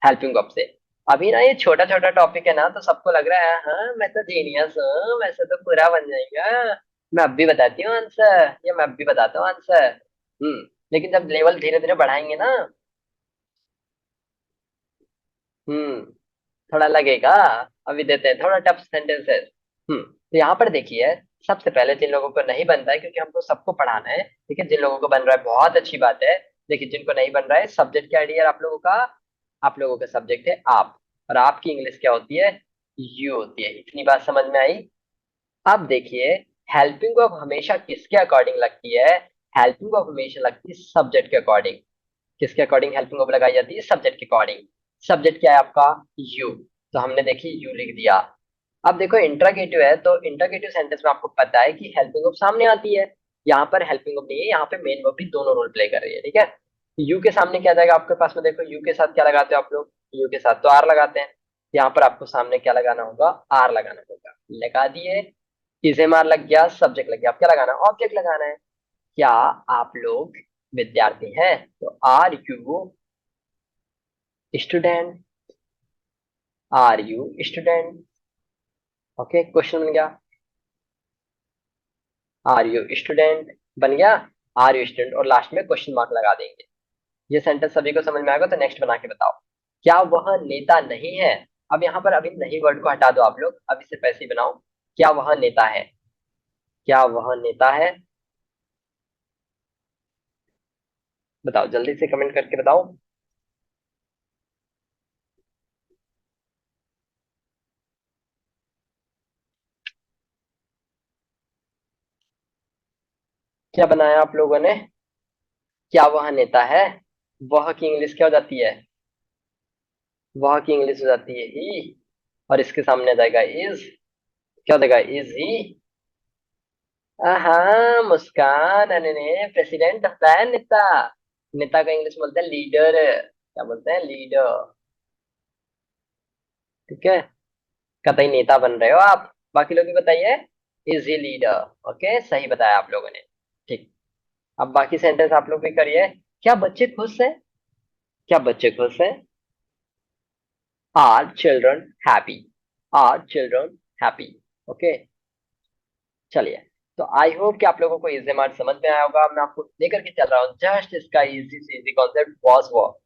हेल्पिंग वर्ब से। अभी ना ये छोटा छोटा टॉपिक है ना, तो सबको लग रहा है हाँ मैं तो जीनियस हूँ, वैसे तो पूरा बन जाएगा, मैं अब भी बताती हूँ आंसर, या मैं अब भी बताता हूँ आंसर। लेकिन जब लेवल धीरे धीरे बढ़ाएंगे ना, हम्म, थोड़ा लगेगा। अभी देते हैं थोड़ा टफ सेंटेंसेस। तो यहाँ पर देखिए, सबसे पहले जिन लोगों को नहीं बनता है, क्योंकि हमको सबको पढ़ाना है, ठीक है, जिन लोगों को बन रहा है बहुत अच्छी बात है। देखिए जिनको नहीं बन रहा है, सब्जेक्ट क्या है आप लोगों का? आप लोगों का सब्जेक्ट है आप, और आपकी इंग्लिश क्या होती है? यू होती है। इतनी बात समझ में आई? अब देखिए, हेल्पिंग वर्ब हमेशा किसके अकॉर्डिंग लगती है? हेल्पिंग वर्ब हमेशा लगती है सब्जेक्ट के अकॉर्डिंग। किसके अकॉर्डिंग हेल्पिंग वर्ब लगाई जाती है? सब्जेक्ट के अकॉर्डिंग। सब्जेक्ट क्या है आपका? यू। तो हमने देखी यू लिख दिया। अब देखो इंट्रागेटिव है, तो इंट्रागेटिव सेंटेंस में आपको पता है कि हेल्पिंग वर्ब सामने आती है। यहाँ पर हेल्पिंग वर्ब नहीं है, यहाँ पे मेन वर्ब भी दोनों रोल प्ले कर रही है, ठीक है। यू के सामने क्या जाएगा आपके पास में, देखो यू के साथ क्या लगाते हो आप लोग, यू के साथ तो आर लगाते हैं। यहाँ पर आपको सामने क्या लगाना होगा, आर लगाना होगा। लगा दिए, इसे मार लग गया, सब्जेक्ट लग गया, अब क्या लगाना है, ऑब्जेक्ट लगाना है। क्या आप लोग विद्यार्थी हैं, तो are you student, are you student. Okay, question बन गया, आर यू स्टूडेंट बन गया, आर यू स्टूडेंट, और लास्ट में क्वेश्चन मार्क लगा देंगे। ये सेंटेंस सभी को समझ में आएगा, तो नेक्स्ट बना के बताओ। क्या वह नेता नहीं है। अब यहाँ पर अभी नहीं वर्ड को हटा दो आप लोग, अब इसे पैसे ही बनाओ। क्या वह नेता है, क्या वह नेता है, बताओ जल्दी से कमेंट करके बताओ। क्या बनाया आप लोगों ने, क्या वह नेता है। वह की इंग्लिश क्या हो जाती है, वह की इंग्लिश हो जाती है ही, और इसके सामने आ जाएगा इज, क्या हो जाएगा, इज ही। हाँ मुस्कान, अने ने प्रेसिडेंट होता है नेता, नेता का इंग्लिश बोलते हैं लीडर, क्या बोलते हैं, लीडर, ठीक है। कतई नेता बन रहे हो आप, बाकी लोग भी बताइए, इज ही लीडर। ओके, सही बताया आप लोगों ने, ठीक। अब बाकी सेंटेंस आप लोग भी करिए। क्या बच्चे खुश हैं, क्या बच्चे खुश हैं, are children happy, are children happy. Okay, चलिए। तो आई होप कि आप लोगों को इजी मार्ट समझ में आया होगा। मैं आपको लेकर के चल रहा हूँ जस्ट इसका इजी से इजी कॉन्सेप्ट, वॉज वो।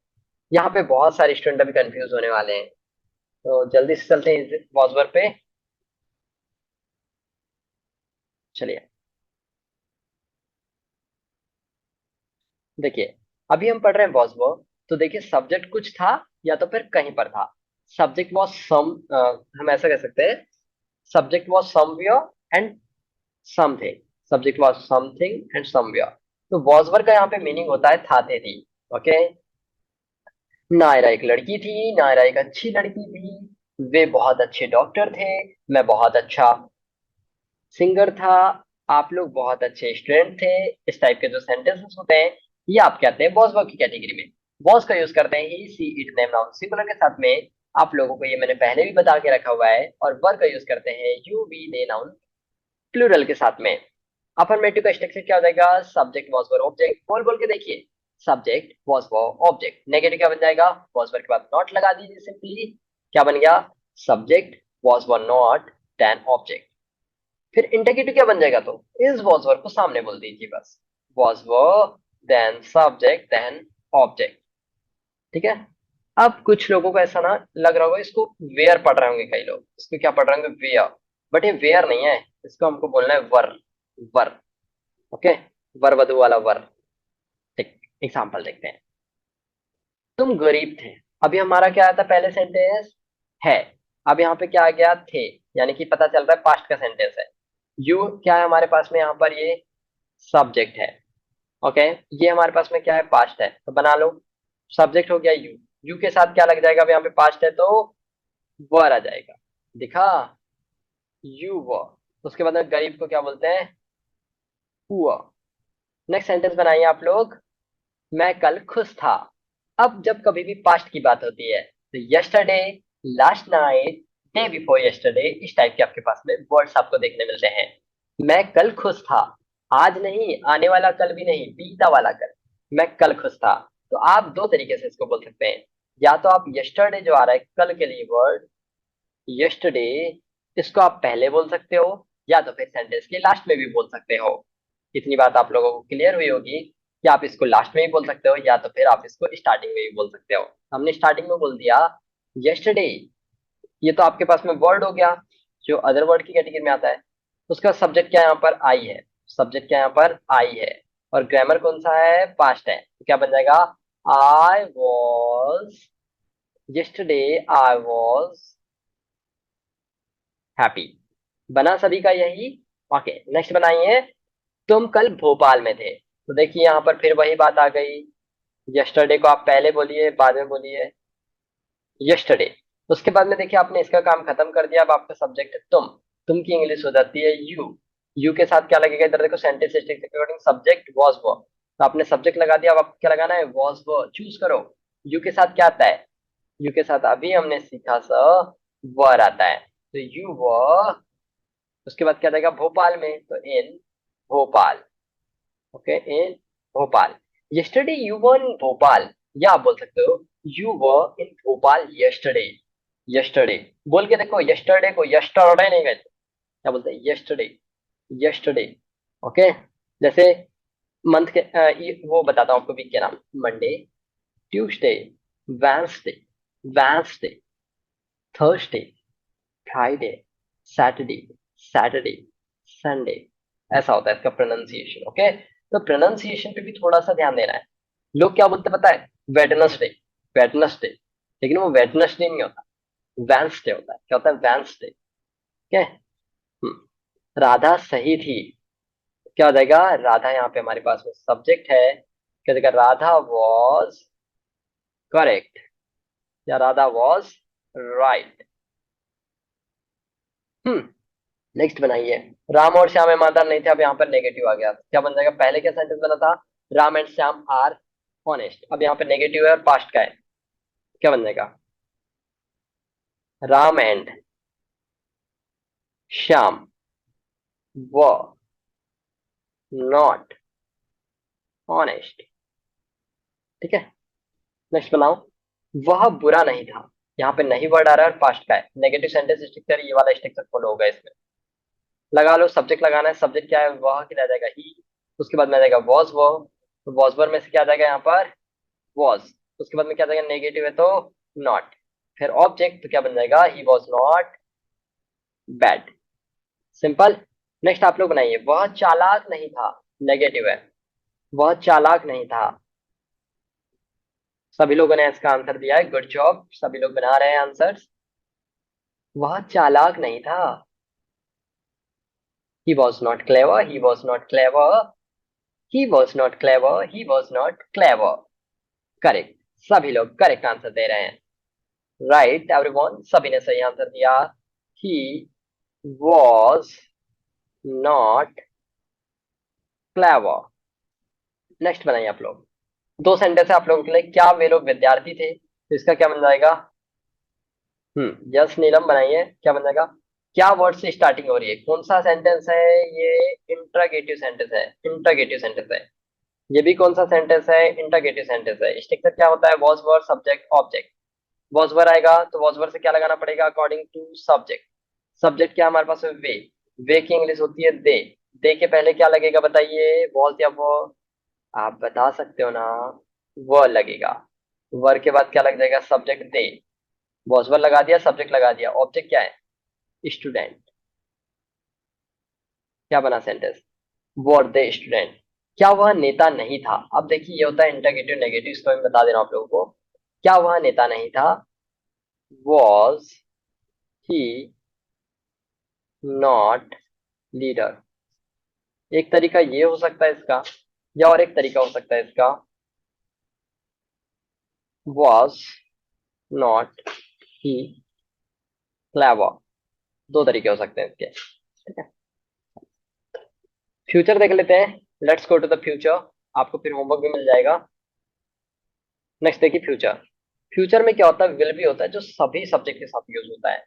यहाँ पे बहुत सारे स्टूडेंट अभी कंफ्यूज होने वाले हैं, तो जल्दी से चलते हैं वॉज वर्ब पे। चलिए, देखिए अभी हम पढ़ रहे हैं वॉज वर्ब, तो देखिए सब्जेक्ट कुछ था या तो फिर कहीं पर था। सब्जेक्ट वॉज सम, हम ऐसा कह सकते हैं, subject was somewhere and something, subject was something and somewhere. तो वॉज वर्ब का यहाँ पे मीनिंग होता है था थे थी। ओके, नायरा एक लड़की थी, नायरा एक अच्छी लड़की थी, वे बहुत अच्छे डॉक्टर थे, मैं बहुत अच्छा सिंगर था, आप लोग बहुत अच्छे स्टूडेंट थे। इस टाइप के जो सेंटेंसेस होते हैं, ये आप कहते हैं वॉज वर्ब की कैटेगरी में। वॉज का यूज करते हैं ही, she, it, name, noun singular के साथ में। आप लोगों को ये मैंने पहले भी बता के रखा हुआ है। और वर्ब का यूज करते हैं you, we, they, noun plural के साथ में। अफर्मेटिव का स्ट्रक्चर क्या हो जाएगा, सब्जेक्ट वॉज वर्ब ऑब्जेक्ट, बोल बोल के देखिए, subject was verb object. Negative क्या बन जाएगा, वॉज वर्ब के बाद नॉट लगा दीजिए सिंपली, क्या बन गया, subject was verb not then object. फिर इंटीग्रेटिव क्या बन जाएगा, तो इज वॉज वर्ब को सामने बोल दीजिए बस, was verb then subject then object, ठीक है। अब कुछ लोगों को ऐसा ना लग रहा होगा, इसको वेयर पढ़ रहे होंगे कई लोग, इसको क्या पढ़ रहे होंगे, वेयर। बट ये वेयर नहीं है, इसको हमको बोलना है वर, वर। ओके, वर वधु वाला वर। ठीक, एग्जाम्पल देखते हैं। तुम गरीब थे, अभी हमारा क्या आया था पहले सेंटेंस, है। अब यहाँ पे क्या आ गया, थे, यानी कि पता चल रहा है पास्ट का सेंटेंस है। यू क्या है हमारे पास में, यहाँ पर ये सब्जेक्ट है। ओके, ये हमारे पास में क्या है, पास्ट है, तो बना लो, सब्जेक्ट हो गया यू, यू के साथ क्या लग जाएगा, अब यहाँ पे पास्ट है तो वर आ जाएगा, दिखा, यू वर। उसके बाद में गरीब को क्या बोलते हैं, पुअर। नेक्स्ट सेंटेंस बनाइए आप लोग, मैं कल खुश था। अब जब कभी भी पास्ट की बात होती है, तो yesterday, last night, day before yesterday, इस टाइप के आपके पास में वर्ड्स आपको देखने मिलते हैं। मैं कल खुश था, आज नहीं, आने वाला कल भी नहीं, बीता वाला कल, मैं कल खुश था। तो आप दो तरीके से इसको बोल सकते हैं, या तो आप यस्टरडे जो आ रहा है कल के लिए वर्ड, यस्टरडे, इसको आप पहले बोल सकते हो, या तो फिर सेंटेंस के लास्ट में भी बोल सकते हो। इतनी बात आप लोगों को क्लियर हुई होगी कि आप इसको लास्ट में भी बोल सकते हो, या तो फिर आप इसको स्टार्टिंग में भी बोल सकते हो। हमने स्टार्टिंग में बोल दिया यस्टरडे, ये तो आपके पास में वर्ड हो गया जो अदर वर्ड की कैटेगरी में आता है। उसका सब्जेक्ट क्या यहाँ पर, आई है, सब्जेक्ट क्या यहाँ पर, आई है, और ग्रामर कौन सा है, पास्ट है, तो क्या बन जाएगा, I was yesterday, I was happy. बना सभी का यही। ओके, नेक्स्ट बनाइए, तुम कल भोपाल में थे। तो देखिए यहाँ पर फिर वही बात आ गई, यस्टरडे को आप पहले बोलिए बाद में बोलिए, यस्टरडे, उसके बाद में देखिए आपने इसका काम खत्म कर दिया। अब आपका सब्जेक्ट है तुम की इंग्लिश हो जाती है यू के साथ क्या लगेगा इधर देखो, सेंटेंस अकॉर्डिंग सब्जेक्ट वाज वर, तो आपने सब्जेक्ट लगा दिया। अब आपको क्या लगाना है, वाज वर चूज करो। यू के साथ क्या आता है, यू के साथ अभी हमने सीखा वर आता है, तो यू वर। उसके बाद क्या देगा, भोपाल में, तो in Bhopal. Okay, in Bhopal. Yesterday you were in Bhopal, या आप बोल सकते हो you were in Bhopal yesterday. Yesterday बोल के देखो, यस्टरडे को यस्टरडे नहीं कहते, क्या बोलते हैं, यस्टरडे। यस्टरडे। ओके। जैसे मंथ के वो बताता हूँ आपको वीक के नाम, Monday, Tuesday, Wednesday, Wednesday, Thursday, Friday, Saturday, Saturday, Sunday. ऐसा होता है इसका प्रोनाउंसिएशन। ओके, तो प्रोनाउंसिएशन पे भी थोड़ा सा ध्यान देना है। लोग क्या बोलते हैं पता है, वेडनेसडे, वेडनेसडे, लेकिन वो वेडनेसडे नहीं होता, वेंसडे होता है। क्या होता है, वेंसडे। ठीक है। राधा सही थी, क्या हो जाएगा, राधा यहाँ पे हमारे पास में सब्जेक्ट है, क्या देगा, राधा वॉज करेक्ट, या राधा वॉज राइट। नेक्स्ट बनाइए, राम और श्याम ईमानदार नहीं थे, अब यहाँ पर नेगेटिव आ गया, क्या बन जाएगा, पहले क्या सेंटेंस बना था, Ram and Shyam are honest, अब यहाँ पे नेगेटिव है और पास्ट का है, क्या बन जाएगा, राम एंड श्याम व नॉट ऑनेस्ट। ठीक है, नेक्स्ट बनाओ, वह बुरा नहीं था, यहाँ पे नहीं वर्ड आ रहा है और पास्ट का है, नेगेटिव सेंटेंस स्ट्रक्चर, ये वाला स्ट्रक्चर फॉलो होगा इसमें। लगा लो, सब्जेक्ट लगाना है, सब्जेक्ट क्या है, वह की आ जाएगा ही, उसके बाद में आ जाएगा वॉज वो, तो वॉज वर में से क्या आ जाएगा यहाँ पर, वॉज, उसके बाद में क्या आ जाएगा, नेगेटिव है तो नॉट, फिर ऑब्जेक्ट, तो क्या बन जाएगा, he was not bad. Simple. Next आप लोग बनाइए, वह चालाक नहीं था, नेगेटिव है, वह चालाक नहीं था। सभी लोगों ने इसका आंसर दिया है, गुड जॉब, सभी लोग बना रहे हैं आंसर्स। वह चालाक नहीं था, he was not clever, he was not clever, he was not clever, he was not clever। Correct, सभी लोग करेक्ट आंसर दे रहे हैं, राइट एवरीवन, सभी ने सही आंसर दिया। He was not clever. Next बनाइए आप लोग, दो सेंटेंस है आप लोगों के लिए, क्या वे लोग विद्यार्थी थे, तो इसका क्या बन जाएगा, यस नीलम बनाइए, क्या बन जाएगा, क्या वर्ड से स्टार्टिंग हो रही है, कौन सा सेंटेंस है ये, इंट्रागेटिव सेंटेंस है, इंट्रागेटिव सेंटेंस है। ये भी कौन सा सेंटेंस है, इंट्रागेटिव सेंटेंस है। स्ट्रक्चर क्या होता है, was word subject object, was word आएगा तो वॉज वर्ड से क्या लगाना पड़ेगा, अकॉर्डिंग टू सब्जेक्ट। सब्जेक्ट क्या हमारे पास है, वे की इंग्लिश होती है दे के पहले क्या लगेगा बताइए, वॉज या वो, आप बता सकते हो ना, वो लगेगा। वर के बाद क्या लग जाएगा, सब्जेक्ट दे, वॉज वर्ड लगा दिया, सब्जेक्ट लगा दिया, ऑब्जेक्ट क्या है, स्टूडेंट। क्या बना सेंटेंस, वर द स्टूडेंट। क्या वह नेता नहीं था, अब देखिए ये होता है इंटरगेटिव नेगेटिव, इसको मैं बता दे रहा हूं आप लोगों को। क्या वह नेता नहीं था, वॉज ही नॉट लीडर। एक तरीका ये हो सकता है इसका, या और एक तरीका हो सकता है इसका, वॉज नॉट ही क्लेवर। दो तरीके हो सकते हैं इसके। ठीक है, फ्यूचर देख लेते हैं, let's go to the future, आपको फिर होमवर्क भी मिल जाएगा। नेक्स्ट देखिए फ्यूचर, फ्यूचर में क्या होता है, विल भी होता है, जो सभी सब्जेक्ट के साथ यूज होता है।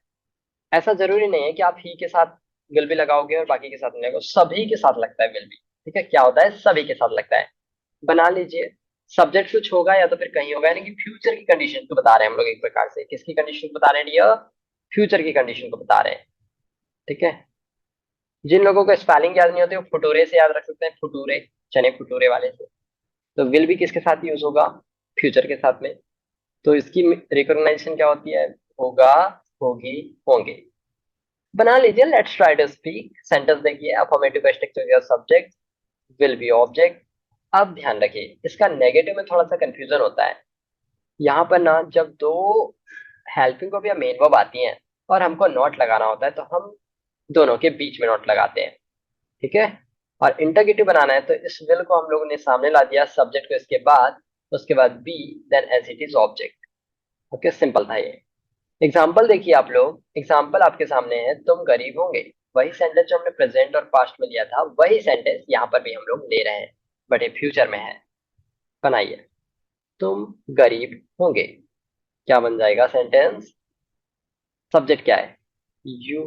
ऐसा जरूरी नहीं है कि आप ही के साथ विल भी लगाओगे और बाकी के साथ नहीं लगाओगे, सभी के साथ लगता है विल भी। ठीक है, क्या होता है, सभी के साथ लगता है। बना लीजिए, सब्जेक्ट कुछ होगा या तो फिर कहीं होगा, यानी कि फ्यूचर की कंडीशन को बता रहे हैं हम लोग एक प्रकार से, किसकी कंडीशन को बता रहे हैं डियर, फ्यूचर की कंडीशन को बता रहे हैं। ठीक है, जिन लोगों को स्पेलिंग याद नहीं होती वो फुटूरे से याद रख सकते हैं, फुटूरे, चने फुटूरे वाले से। तो विल भी किसके साथ यूज होगा, फ्यूचर के साथ में। तो इसकी रिकॉग्नाइजेशन क्या होती है, होगा, होगी, होंगे। बना लीजिए, let's try to speak. Sentence देखिए, अफर्मेटिव स्ट्रक्चर या सब्जेक्ट, विल बी ऑब्जेक्ट। अब ध्यान रखिए, इसका नेगेटिव में थोड़ा सा कंफ्यूजन होता है। यहाँ पर ना जब दो हेल्पिंग वर्ब या मेन वर्ब आती हैं और हमको नॉट लगाना होता है, तो हम दोनों के बीच में नॉट लगाते हैं। ठीक है, और इंटरगेटिव बनाना है तो इस विल को हम लोगों ने सामने ला दिया, सब्जेक्ट को इसके बाद, उसके बाद be, then as it is object. Okay, simple था ये। एग्जाम्पल देखिए आप लोग, एग्जाम्पल आपके सामने है, तुम गरीब होंगे। वही सेंटेंस जो हमने प्रेजेंट और पास्ट में लिया था वही सेंटेंस यहाँ पर भी हम लोग ले रहे हैं, बट ये फ्यूचर में है। बनाइए, तुम गरीब होंगे। क्या बन जाएगा सेंटेंस? सब्जेक्ट क्या है? यू।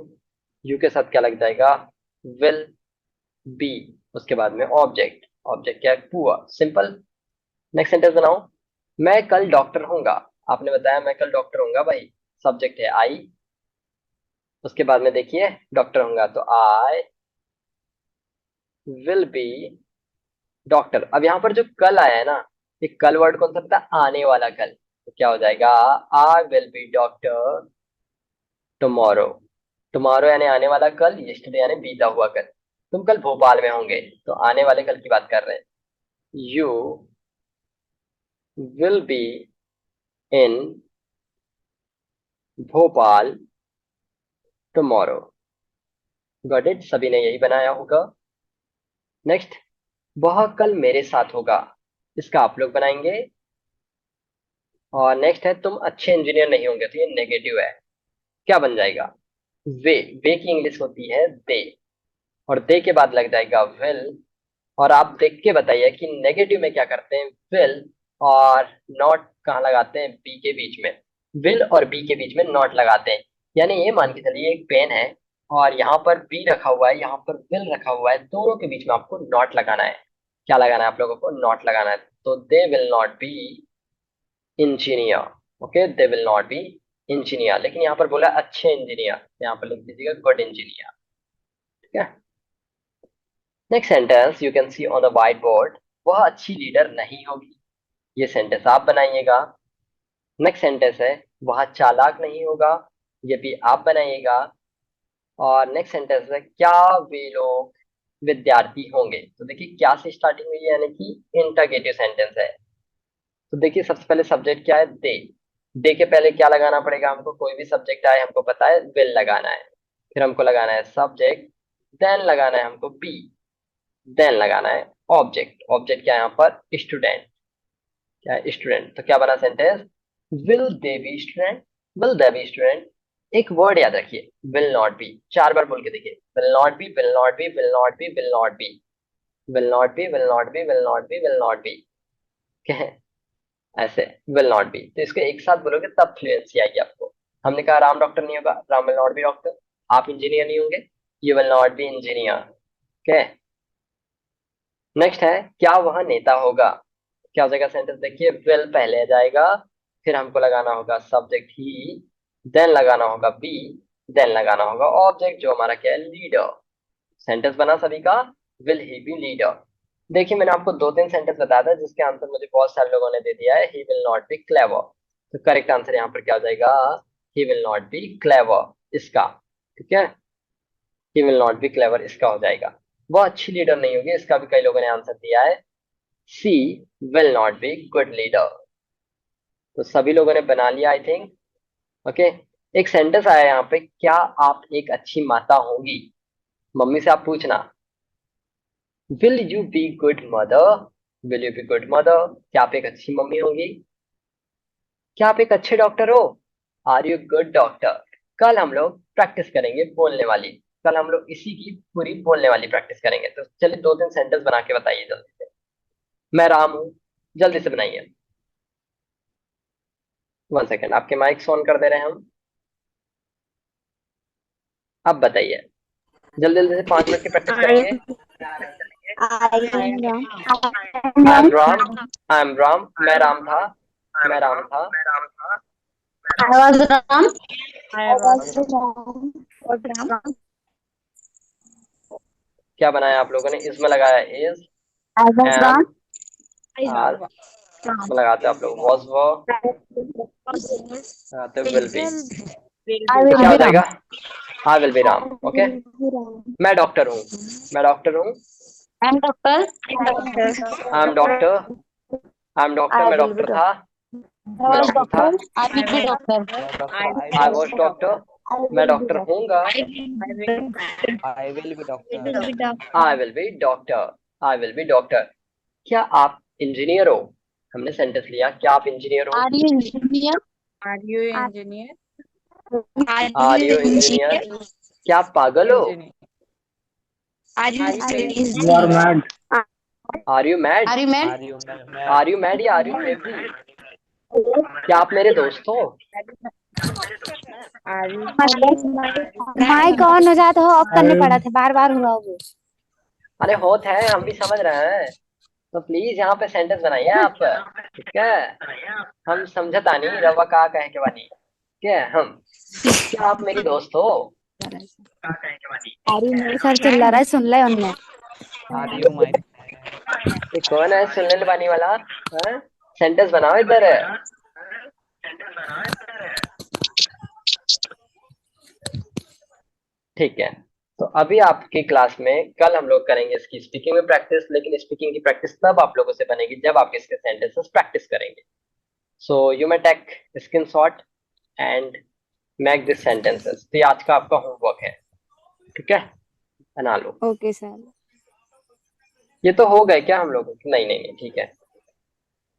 यू के साथ क्या लग जाएगा? Will be. उसके बाद में ऑब्जेक्ट। ऑब्जेक्ट क्या है? पुअर। सिंपल। नेक्स्ट सेंटेंस बनाओ। मैं कल डॉक्टर होऊंगा। आपने बताया मैं कल डॉक्टर होऊंगा भाई। सब्जेक्ट है आई। उसके बाद में देखिए डॉक्टर होऊंगा तो आई विल बी डॉक्टर। अब यहाँ पर जो कल आया है ना, ये कल वर्ड कौन सा था? आने वाला कल। तो क्या हो जाएगा? I will be doctor tomorrow. Tomorrow यानी आने वाला कल, यस्टरडे यानी बीता हुआ कल। तुम कल भोपाल में होंगे, तो आने वाले कल की बात कर रहे हैं। You will be in Bhopal tomorrow. Got it? सभी ने यही बनाया होगा। नेक्स्ट, वह कल मेरे साथ होगा। इसका आप लोग बनाएंगे। और नेक्स्ट है, तुम अच्छे इंजीनियर नहीं होंगे, तो ये नेगेटिव है। क्या बन जाएगा? वे की इंग्लिश होती है दे, और दे के बाद लग जाएगा विल। और आप देख के बताइए कि नेगेटिव में क्या करते हैं? विल और नॉट कहाँ लगाते हैं? बी के बीच में। विल और बी के बीच में नॉट लगाते हैं। यानी ये मान के चलिए एक पेन है, और यहाँ पर बी रखा हुआ है, यहाँ पर विल रखा हुआ है, दोनों के बीच में आपको नॉट लगाना है। क्या लगाना है आप लोगों को? नॉट लगाना है। तो they will not B engineer. Okay, they will not B engineer. लेकिन यहाँ पर बोला अच्छे इंजीनियर, यहाँ पर लिख दीजिएगा गुड इंजीनियर। ठीक है। Next sentence you can see on the white board. वह अच्छी लीडर नहीं होगी। ये सेंटेंस आप बनाइएगा। नेक्स्ट सेंटेंस है, वह चालाक नहीं होगा। ये भी आप बनाइएगा। और नेक्स्ट सेंटेंस है, क्या वे लोग विद्यार्थी होंगे। तो देखिए क्या से स्टार्टिंग हुई है, यानी कि इंटरगेटिव सेंटेंस है। तो देखिए सबसे पहले सब्जेक्ट क्या है? दे। दे के पहले क्या लगाना पड़ेगा हमको? कोई भी सब्जेक्ट आए, हमको पता है विल लगाना है। फिर हमको लगाना है सब्जेक्ट, देन लगाना है हमको बी, देन लगाना है ऑब्जेक्ट। ऑब्जेक्ट क्या है यहाँ पर? स्टूडेंट। क्या है? स्टूडेंट। तो क्या बना sentence? Will they B student. Will they B student. एक वर्ड याद रखिए, विल नॉट बी। 4 बार बोल के देखिए, will not B, will not B, will not B, will not B, will not B, will not B, will not B, will not B. क्या है? ऐसे विल नॉट बी। तो इसको एक साथ बोलोगे तब फ्लुएंसी आएगी आपको। हमने कहा राम डॉक्टर नहीं होगा, Ram will not B doctor. आप इंजीनियर नहीं होंगे, you will not B engineer. Okay. Next है, क्या वह नेता होगा। क्या हो जाएगा सेंटेंस? देखिए विल पहले आ जाएगा, फिर हमको लगाना होगा सब्जेक्ट ही, देन लगाना होगा बी, देन लगाना होगा ऑब्जेक्ट जो हमारा क्या है? लीडर। सेंटेंस बना सभी का, विल ही बी लीडर। देखिए मैंने आपको 2-3 सेंटेंस बताया था जिसके आंसर मुझे बहुत सारे लोगों ने दे दिया है, he will not be clever. तो करेक्ट आंसर यहाँ पर क्या हो जाएगा? He will not be clever, इसका। ठीक है, he will not be clever इसका हो जाएगा। वो अच्छी लीडर नहीं होगी, इसका भी कई लोगों ने आंसर दिया है, she will not be good leader. तो सभी लोगों ने बना लिया आई थिंक। ओके। एक सेंटेंस आया यहाँ पे, क्या आप एक अच्छी माता होंगी। मम्मी से आप पूछना, will you be good mother. Will you be good mother. क्या आप एक अच्छी मम्मी होंगी? क्या आप एक अच्छे डॉक्टर हो? Are you good doctor? कल हम लोग प्रैक्टिस करेंगे बोलने वाली। कल हम लोग इसी की पूरी बोलने वाली प्रैक्टिस करेंगे। तो चलिए 2-3 सेंटेंस बना के बताइए जल्दी से। मैं राम हूँ, जल्दी से बनाइए। 1 सेकेंड, आपके माइक ऑन कर दे रहे हैं हम। अब बताइए, जल्दी जल्दी से 5 मिनट की प्रैक्टिस I करेंगे। I am Ram. I am Ram. I am Ram. मैं राम था। मैं राम था। I was Ram. I was Ram. was Ram. क्या बनाया आप लोगों ने? इसमें लगाया is, I was am, Ram. I are. was इसमें लगाते हैं आप लोग वॉज, वो लगाते will be. will I be तो will क्या हो be Ram. जाएगा? I will be Ram. Okay. मैं डॉक्टर हूँ। मैं डॉक्टर हूँ। I'm doctor. doctor. I am doctor. I am doctor. मैं डॉक्टर था। मैं Was डॉक्टर था। doctor. I will I be was doctor. I I will was be doctor. doctor. मैं डॉक्टर होऊंगा। I will be doctor. I will be doctor. I will be doctor. क्या आप इंजीनियर हो? हमने सेंटेंस लिया, क्या आप इंजीनियर हो? Are you engineer? Are you engineer? Are you engineer? क्या आप पागल हो? Are you You are mad. Are you mad? Are you mad? Are you mad या आर यू क्रेजी? क्या आप मेरे दोस्त हो? माइक ऑन हो जाता हो, ऑफ करने पड़ा था, बार बार हुआ वो। अरे होत है, हम भी समझ रहे हैं। तो प्लीज यहाँ पे सेंटेंस बनाइए आप, ठीक है? हम समझता नहीं रवा का कहे के बानी, ठीक है? हम, क्या आप मेरी दोस्त हो? सर चिल्ला रहा है, सुन ले उनने। ये कौन है सुनने बानी वाला? सेंटेंस बनाओ इधर। ठीक है, तो अभी आपकी क्लास में कल हम लोग करेंगे इसकी स्पीकिंग में प्रैक्टिस, लेकिन स्पीकिंग की प्रैक्टिस तब आप लोगों से बनेगी जब आप इसके सेंटेंसेस प्रैक्टिस करेंगे। So you may take screenshot and make this sentences. तो ये आज का आपका होमवर्क है, ठीक है? बना लो। Okay sir. ये तो हो गए क्या हम लोग? नहीं नहीं नहीं, ठीक है।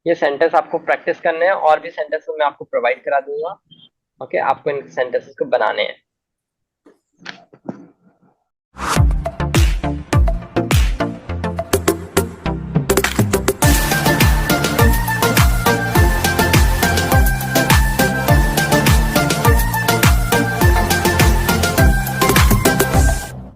ये सेंटेंस आपको प्रैक्टिस करने हैं, और भी सेंटेंस मैं आपको प्रोवाइड करा दूंगा। ओके, आपको इन सेंटेंसेस को बनाने हैं।